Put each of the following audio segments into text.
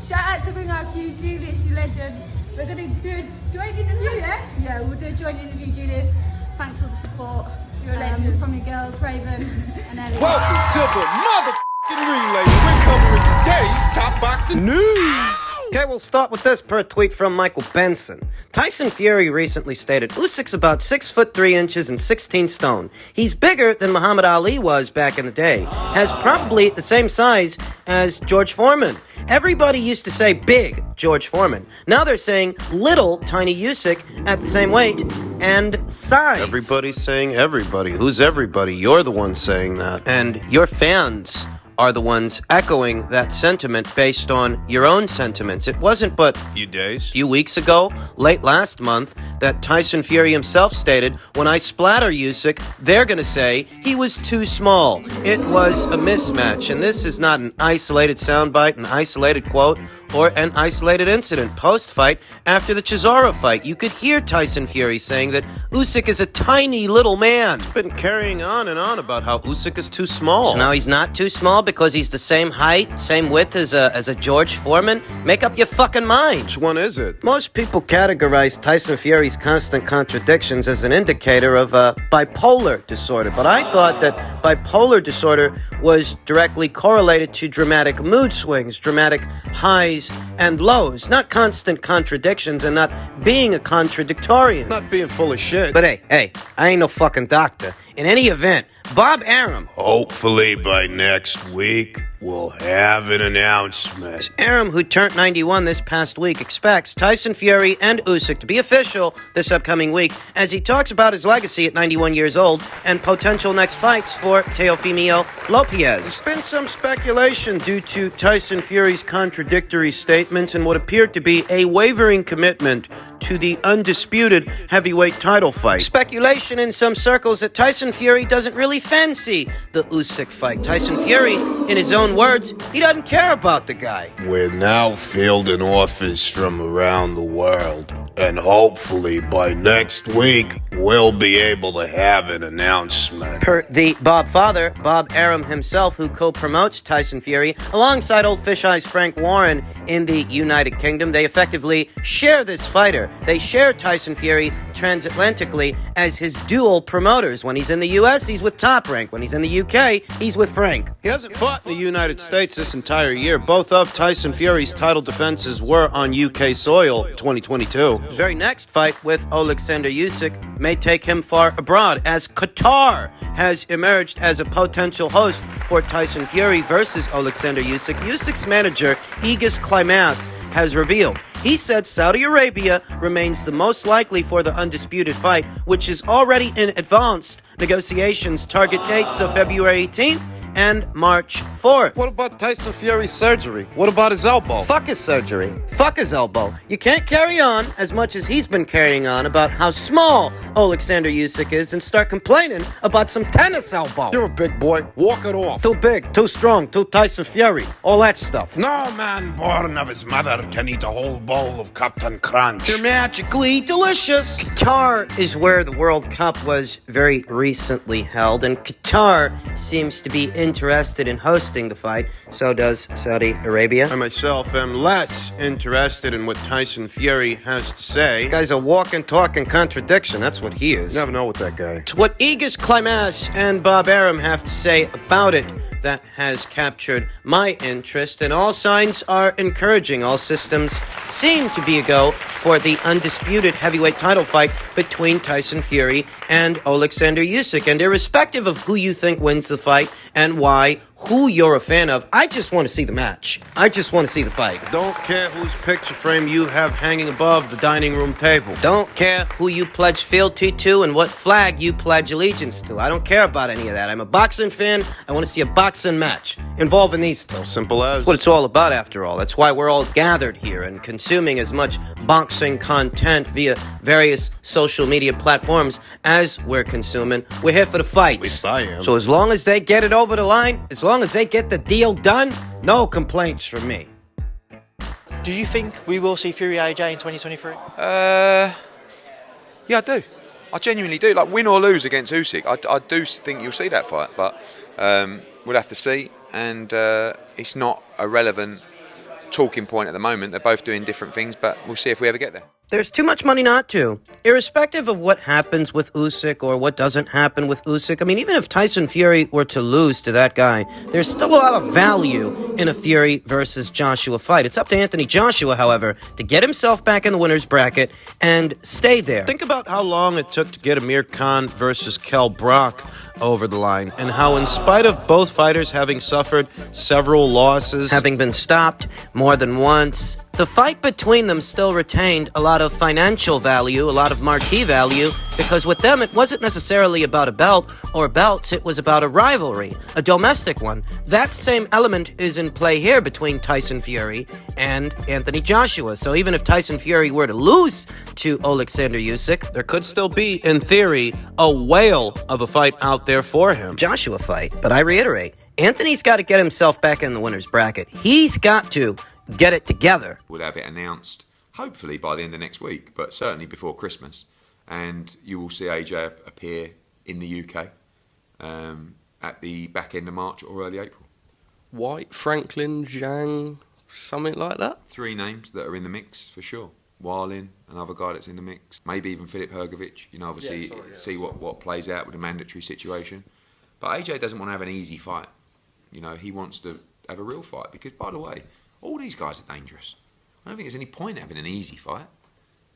Shout out to Ring RQ, Julius, you legend. We're going to do a joint interview, yeah? Yeah, we'll do a joint interview, Julius. Thanks for the support. You're a legend. From your girls, Raven and Ellie. Welcome to the motherfucking relay. We're covering today's top boxing news. Okay, we'll start with this per tweet from Michael Benson. Tyson Fury recently stated, Usyk's about 6 foot 3 inches and 16 stone. He's bigger than Muhammad Ali was back in the day. Has probably the same size as George Foreman. Everybody used to say big George Foreman. Now they're saying little tiny Usyk at the same weight and size. Everybody's saying everybody. Who's everybody? You're the one saying that. And your fans are the ones echoing that sentiment based on your own sentiments. It wasn't but a few weeks ago, late last month, that Tyson Fury himself stated, when I splatter Usyk, they're going to say he was too small. It was a mismatch, and this is not an isolated soundbite, an isolated quote, or an isolated incident. Post-fight, after the Chisora fight, you could hear Tyson Fury saying that Usyk is a tiny little man. Been carrying on and on about how Usyk is too small. So now he's not too small because he's the same height, same width as a George Foreman? Make up your fucking mind. Which one is it? Most people categorize Tyson Fury's constant contradictions as an indicator of bipolar disorder, but I thought that bipolar disorder was directly correlated to dramatic mood swings, dramatic highs and lows, not constant contradictions and not being a contradictorian. Not being full of shit. But hey, I ain't no fucking doctor. In any event, Bob Arum. Hopefully by next week, we'll have an announcement. Arum, who turned 91 this past week, expects Tyson Fury and Usyk to be official this upcoming week as he talks about his legacy at 91 years old and potential next fights for Teofimo Lopez. There's been some speculation due to Tyson Fury's contradictory statements and what appeared to be a wavering commitment to the undisputed heavyweight title fight. Speculation in some circles that Tyson Fury doesn't really fancy the Usyk fight. Tyson Fury, in his own words, he doesn't care about the guy. We're now fielding offers from around the world, and hopefully by next week, we'll be able to have an announcement. Per the Bob father, Bob Arum himself, who co-promotes Tyson Fury, alongside old Fish Eyes Frank Warren in the United Kingdom, they effectively share this fighter. They share Tyson Fury transatlantically as his dual promoters. When he's in the US, he's with Top Rank. When he's in the UK, he's with Frank. He hasn't fought in the United States this entire year. Both of Tyson Fury's title defenses were on UK soil 2022. His very next fight with Alexander Usyk may take him far abroad, as Qatar has emerged as a potential host for Tyson Fury versus Alexander Usyk. Usyk's manager, Aegis Klimas, has revealed. He said Saudi Arabia remains the most likely for the undisputed fight, which is already in advanced negotiations. Target dates of February 18th and March 4th. What about Tyson Fury's surgery? What about his elbow? Fuck his surgery. Fuck his elbow. You can't carry on as much as he's been carrying on about how small Alexander Usyk is and start complaining about some tennis elbow. You're a big boy. Walk it off. Too big, too strong, too Tyson Fury. All that stuff. No man born of his mother can eat a whole bowl of Captain Crunch. You're magically delicious. Qatar is where the World Cup was very recently held, and Qatar seems to be interested in hosting the fight. So does Saudi Arabia. I myself am less interested in what Tyson Fury has to say. The guy's a walking, talking contradiction. That's what he is. You never know with that guy. It's what Aegis Klimas and Bob Arum have to say about it that has captured my interest, and all signs are encouraging. All systems seem to be a go for the undisputed heavyweight title fight between Tyson Fury and Alexander Usyk. And irrespective of who you think wins the fight and why, who you're a fan of, I just want to see the match. I just want to see the fight. Don't care whose picture frame you have hanging above the dining room table. Don't care who you pledge fealty to and what flag you pledge allegiance to. I don't care about any of that. I'm a boxing fan. I want to see a boxing match involving these two. Simple as. That's what it's all about, after all. That's why we're all gathered here and consuming as much boxing content via various social media platforms as we're consuming. We're here for the fights. At least I am. So as long as they get it over the line, as long as they get the deal done, no complaints from me. Do you think we will see Fury AJ in 2023? Yeah, I do. I genuinely do. Like, win or lose against Usyk, I do think you'll see that fight. But we'll have to see. And it's not irrelevant talking point at the moment. They're both doing different things, but we'll see if we ever get there. There's too much money not to. Irrespective of what happens with Usyk or what doesn't happen with Usyk, I mean, even if Tyson Fury were to lose to that guy, there's still a lot of value in a Fury versus Joshua fight. It's up to Anthony Joshua, however, to get himself back in the winner's bracket and stay there. Think about how long it took to get Amir Khan versus Kell Brock over the line, and how in spite of both fighters having suffered several losses, having been stopped more than once, the fight between them still retained a lot of financial value, a lot of marquee value, because with them it wasn't necessarily about a belt or belts, it was about a rivalry, a domestic one. That same element is in play here between Tyson Fury and Anthony Joshua. So even if Tyson Fury were to lose to Alexander Usyk, there could still be, in theory, a whale of a fight out there for him. Joshua fight. But I reiterate, Anthony's got to get himself back in the winner's bracket. He's got to get it together. We'll have it announced, hopefully by the end of next week, but certainly before Christmas. And you will see AJ appear in the UK at the back end of March or early April. White, Franklin, Zhang, something like that? 3 names that are in the mix for sure. Warlin, another guy that's in the mix. Maybe even Filip Hrgovic. You know, obviously see what plays out with a mandatory situation. But AJ doesn't want to have an easy fight. You know, he wants to have a real fight because, by the way, all these guys are dangerous. I don't think there's any point having an easy fight,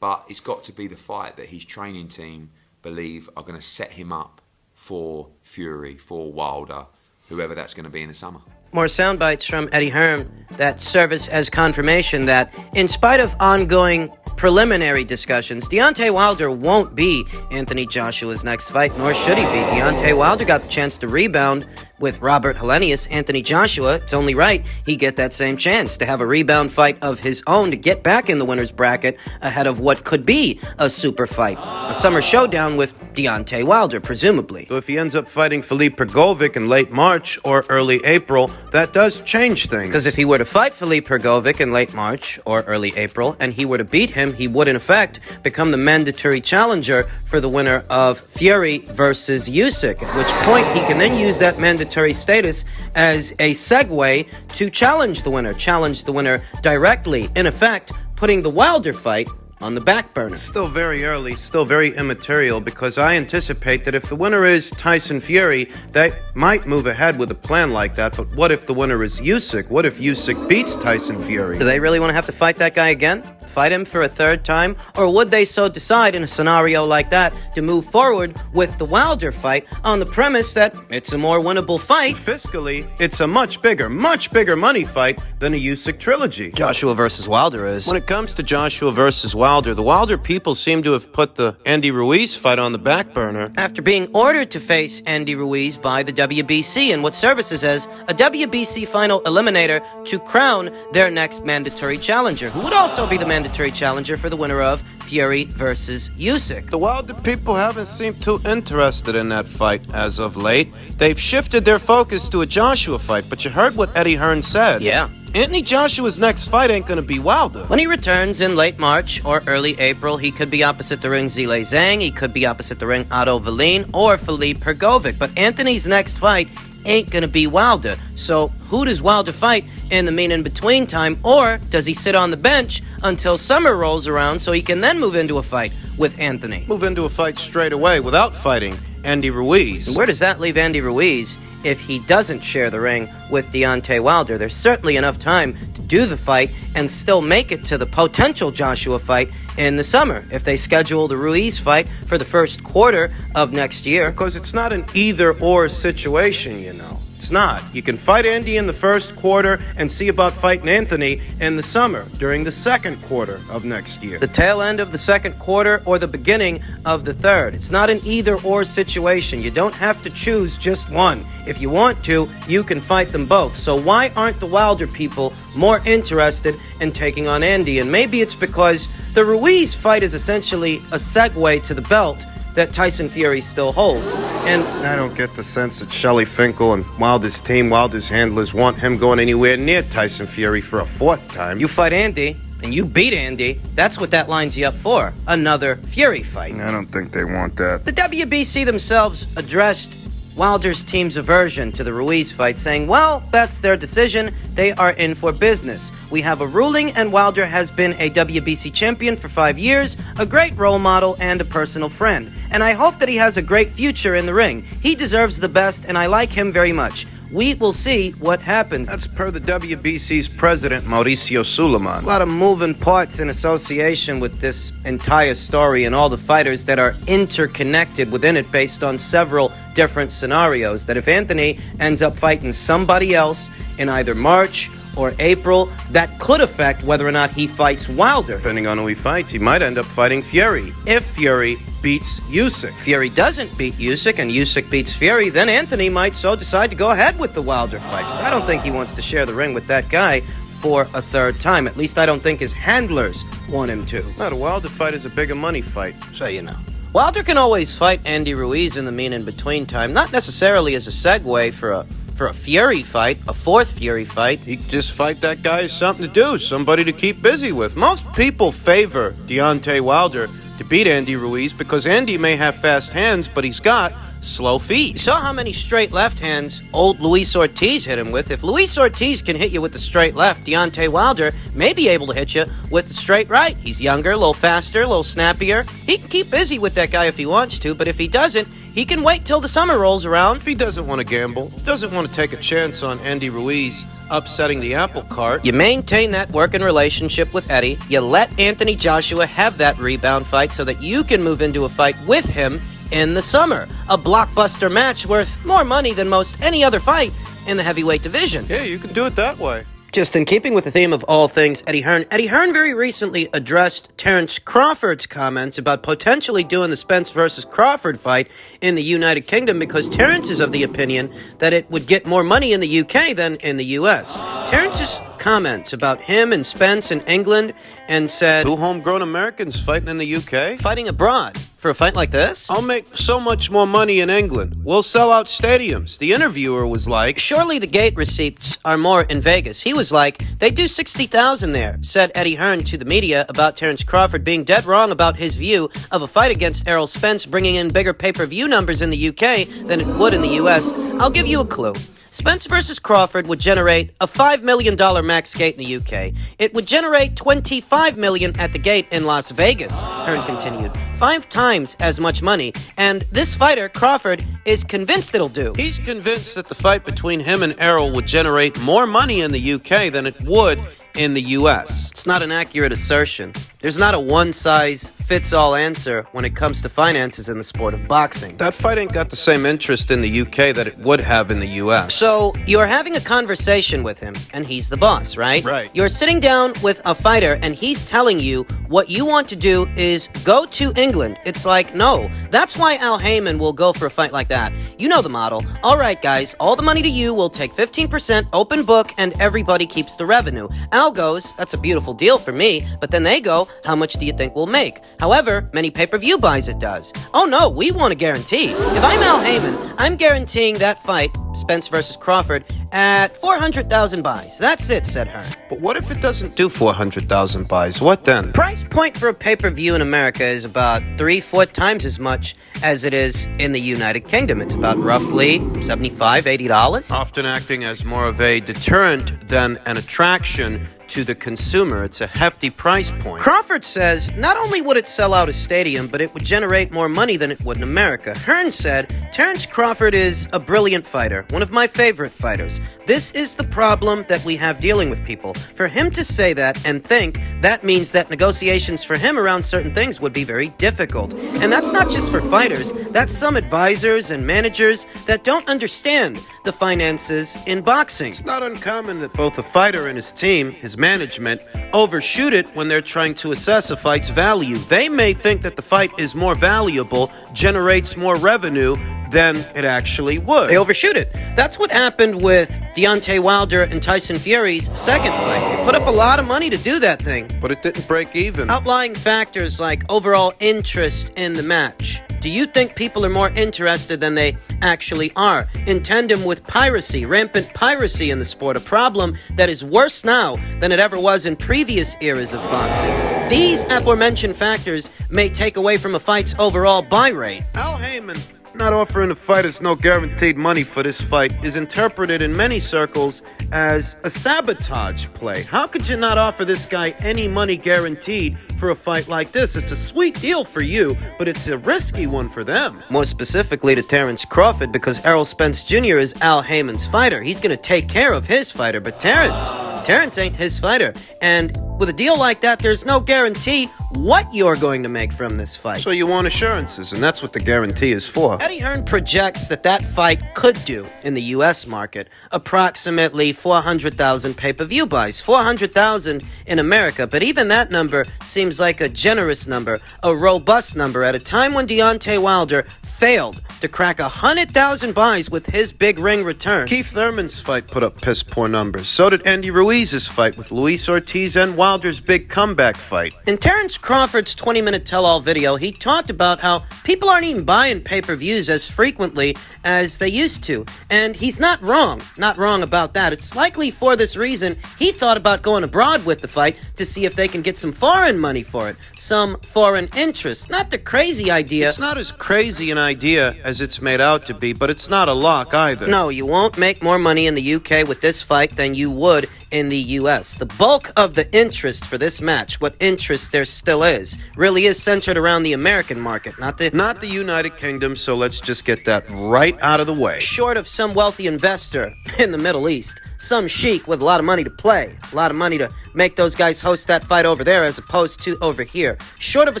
but it's got to be the fight that his training team believe are going to set him up for Fury, for Wilder, whoever that's going to be in the summer. More sound bites from Eddie Hearn that serve as confirmation that, in spite of ongoing preliminary discussions, Deontay Wilder won't be Anthony Joshua's next fight, nor should he be. Deontay Wilder got the chance to rebound with Robert Helenius. Anthony Joshua, it's only right he get that same chance to have a rebound fight of his own to get back in the winner's bracket ahead of what could be a super fight, a summer showdown with Deontay Wilder, presumably. So if he ends up fighting Filip Hrgovic in late March or early April, that does change things. Because if he were to fight Filip Hrgovic in late March or early April, and he were to beat him, he would in effect become the mandatory challenger for the winner of Fury versus Usyk, at which point he can then use that mandatory status as a segue to challenge the winner directly, in effect putting the Wilder fight on the back burner. Still very early, still very immaterial, because I anticipate that if the winner is Tyson Fury, they might move ahead with a plan like that. But what if the winner is Usyk? What if Usyk beats Tyson Fury? Do they really want to have to fight that guy again? Fight him for a third time? Or would they so decide in a scenario like that to move forward with the Wilder fight on the premise that it's a more winnable fight? Fiscally, it's a much bigger money fight than a Usyk trilogy. Joshua versus Wilder is. When it comes to Joshua versus Wilder, the Wilder people seem to have put the Andy Ruiz fight on the back burner. After being ordered to face Andy Ruiz by the WBC in what services as a WBC final eliminator to crown their next mandatory challenger, who would also be the mandatory challenger for the winner of Fury versus Usyk. The Wilder people haven't seemed too interested in that fight as of late. They've shifted their focus to a Joshua fight, but you heard what Eddie Hearn said. Yeah. Anthony Joshua's next fight ain't gonna be Wilder. When he returns in late March or early April, he could be opposite the ring Zhilei Zhang, he could be opposite the ring Otto Wallin or Filip Hrgovic, but Anthony's next fight ain't gonna be Wilder. So who does Wilder fight in the in-between time, or does he sit on the bench until summer rolls around so he can then move into a fight with Anthony? Move into a fight straight away without fighting Andy Ruiz. And where does that leave Andy Ruiz if he doesn't share the ring with Deontay Wilder? There's certainly enough time to do the fight and still make it to the potential Joshua fight in the summer if they schedule the Ruiz fight for the first quarter of next year. Because it's not an either-or situation, you know. It's not. You can fight Andy in the first quarter and see about fighting Anthony in the summer during the second quarter of next year. The tail end of the second quarter or the beginning of the third. It's not an either-or situation. You don't have to choose just one. If you want to, you can fight them both. So why aren't the Wilder people more interested in taking on Andy? And maybe it's because the Ruiz fight is essentially a segue to the belt that Tyson Fury still holds. And I don't get the sense that Shelley Finkel and Wilder's team, Wilder's handlers, want him going anywhere near Tyson Fury for a fourth time. You fight Andy, and you beat Andy, that's what that lines you up for. Another Fury fight. I don't think they want that. The WBC themselves addressed Wilder's team's aversion to the Ruiz fight, saying, well, that's their decision. They are in for business. We have a ruling, and Wilder has been a WBC champion for 5 years, a great role model, and a personal friend. And I hope that he has a great future in the ring. He deserves the best, and I like him very much. We will see what happens. That's per the WBC's president, Mauricio Suleiman. A lot of moving parts in association with this entire story and all the fighters that are interconnected within it based on several different scenarios. That if Anthony ends up fighting somebody else in either March or April, that could affect whether or not he fights Wilder. Depending on who he fights, he might end up fighting Fury. If Fury beats Usyk. Fury doesn't beat Usyk and Usyk beats Fury, then Anthony might so decide to go ahead with the Wilder fight. 'Cause I don't think he wants to share the ring with that guy for a third time. At least I don't think his handlers want him to. No, the Wilder fight is a bigger money fight. So you know. Wilder can always fight Andy Ruiz in the in-between time, not necessarily as a segue for a Fury fight, a fourth Fury fight. He could just fight that guy as something to do, somebody to keep busy with. Most people favor Deontay Wilder to beat Andy Ruiz because Andy may have fast hands, but he's got slow feet. You saw how many straight left hands old Luis Ortiz hit him with. If Luis Ortiz can hit you with the straight left, Deontay Wilder may be able to hit you with the straight right. He's younger, a little faster, a little snappier. He can keep busy with that guy if he wants to, but if he doesn't, he can wait till the summer rolls around. If he doesn't want to gamble, doesn't want to take a chance on Andy Ruiz upsetting the apple cart, you maintain that working relationship with Eddie. You let Anthony Joshua have that rebound fight so that you can move into a fight with him in the summer. A blockbuster match worth more money than most any other fight in the heavyweight division. yeah, you can do it that way. Just in keeping with the theme of all things Eddie Hearn, Eddie Hearn very recently addressed Terence Crawford's comments about potentially doing the Spence versus Crawford fight in the United Kingdom because Terence is of the opinion that it would get more money in the UK than in the US. Terence's comments about him and Spence in England and said, Two homegrown Americans fighting in the UK? fighting abroad for a fight like this? I'll make so much more money in England. We'll sell out stadiums. The interviewer was like, Surely the gate receipts are more in Vegas. He was like, they do 60,000 there, said Eddie Hearn to the media about Terence Crawford being dead wrong about his view of a fight against Errol Spence bringing in bigger pay-per-view numbers in the UK than it would in the US. I'll give you a clue. Spence versus Crawford would generate a $5 million max gate in the UK. It would generate $25 million at the gate in Las Vegas, Hearn continued. 5 times as much money. And this fighter, Crawford, is convinced it'll do. he's convinced that the fight between him and Errol would generate more money in the UK than it would in the US. It's not an accurate assertion. There's not a one-size-fits-all answer when it comes to finances in the sport of boxing. That fight ain't got the same interest in the UK that it would have in the US. So, you're having a conversation with him, and he's the boss, right? Right. You're sitting down with a fighter, and he's telling you what you want to do is go to England. It's like, no. That's why Al Heyman will go for a fight like that. You know the model. All right, guys, all the money to you. We'll take 15%, open book, and everybody keeps the revenue. Al goes, that's a beautiful deal for me, but then they go, how much do you think we'll make? However, many pay-per-view buys it does. Oh no, we want a guarantee. If I'm Al Heyman, I'm guaranteeing that fight, Spence versus Crawford, at 400,000 buys. That's it, said Hearn. But what if it doesn't do 400,000 buys? What then? Price point for a pay-per-view in America is about 3-4 times as much as it is in the United Kingdom. It's about roughly $75, $80. Often acting as more of a deterrent than an attraction to the consumer. It's a hefty price point. Crawford says not only would it sell out a stadium, but it would generate more money than it would in America. Hearn said, Terence Crawford is a brilliant fighter, one of my favorite fighters. This is the problem that we have dealing with people. For him to say that and think that means that negotiations for him around certain things would be very difficult. And that's not just for fighters, that's some advisors and managers that don't understand the finances in boxing. It's not uncommon that both the fighter and his team, his management, overshoot it when they're trying to assess a fight's value. They may think that the fight is more valuable, generates more revenue than it actually would. They overshoot it. That's what happened with Deontay Wilder and Tyson Fury's second fight. They put up a lot of money to do that thing. But it didn't break even. Outlying factors like overall interest in the match. Do you think people are more interested than they actually are? In tandem with piracy, rampant piracy in the sport, a problem that is worse now than it ever was in previous eras of boxing. These aforementioned factors may take away from a fight's overall buy rate. Al Heyman Not offering the fighters no guaranteed money for this fight is interpreted in many circles as a sabotage play. How could you not offer this guy any money guaranteed for a fight like this? It's a sweet deal for you, but it's a risky one for them. More specifically to Terrence Crawford, because Errol Spence Jr. is Al Heyman's fighter. He's going to take care of his fighter, but Terrence ain't his fighter. And with a deal like that, there's no guarantee what you're going to make from this fight. So you want assurances, and that's what the guarantee is for. Eddie Hearn projects that fight could do, in the U.S. market, approximately 400,000 pay-per-view buys. 400,000 in America, but even that number seems like a generous number, a robust number, at a time when Deontay Wilder failed to crack 100,000 buys with his big ring return. Keith Thurman's fight put up piss-poor numbers. So did Andy Ruiz's fight with Luis Ortiz and Wilder's big comeback fight. In Terrence Crawford's 20-minute tell-all video, he talked about how people aren't even buying pay-per-views as frequently as they used to. And he's not wrong. Not wrong about that. It's likely for this reason he thought about going abroad with the fight to see if they can get some foreign money for it. Some foreign interest. Not the crazy idea. It's not as crazy an idea as it's made out to be, but it's not a lock either. No, you won't make more money in the UK with this fight than you would in the US. The bulk of the interest for this match, what interest there still is, really is centered around the American market, not the United Kingdom, so let's just get that right out of the way. Short of some wealthy investor in the Middle East, some sheik with a lot of money to play, a lot of money to make those guys host that fight over there as opposed to over here. Short of a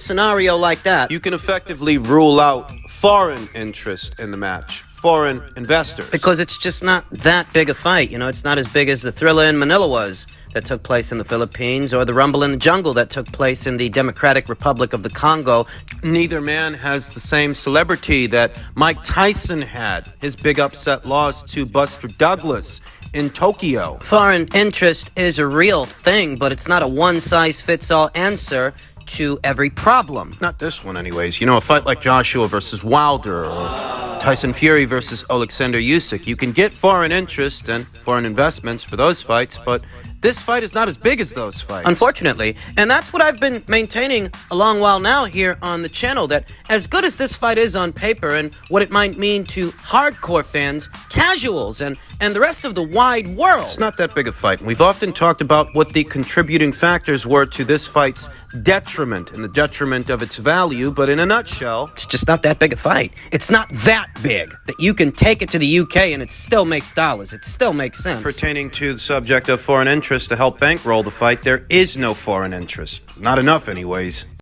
scenario like that, you can effectively rule out foreign interest in the match. Foreign investors. Because it's just not that big a fight. You know, it's not as big as the Thriller in Manila was that took place in the Philippines, or the Rumble in the Jungle that took place in the Democratic Republic of the Congo. Neither man has the same celebrity that Mike Tyson had. His big upset loss to Buster Douglas in Tokyo. Foreign interest is a real thing, but it's not a one-size-fits-all answer to every problem. Not this one, anyways. You know, a fight like Joshua versus Wilder, or Tyson Fury versus Alexander Usyk, you can get foreign interest and foreign investments for those fights, but this fight is not as big as those fights. Unfortunately. And that's what I've been maintaining a long while now here on the channel, that as good as this fight is on paper and what it might mean to hardcore fans, casuals, and the rest of the wide world, it's not that big a fight. We've often talked about what the contributing factors were to this fight's detriment and the detriment of its value, but in a nutshell, it's just not that big a fight. It's not that big that you can take it to the UK and it still makes dollars. It still makes sense. Pertaining to the subject of foreign interest to help bankroll the fight, there is no foreign interest. Not enough, anyways.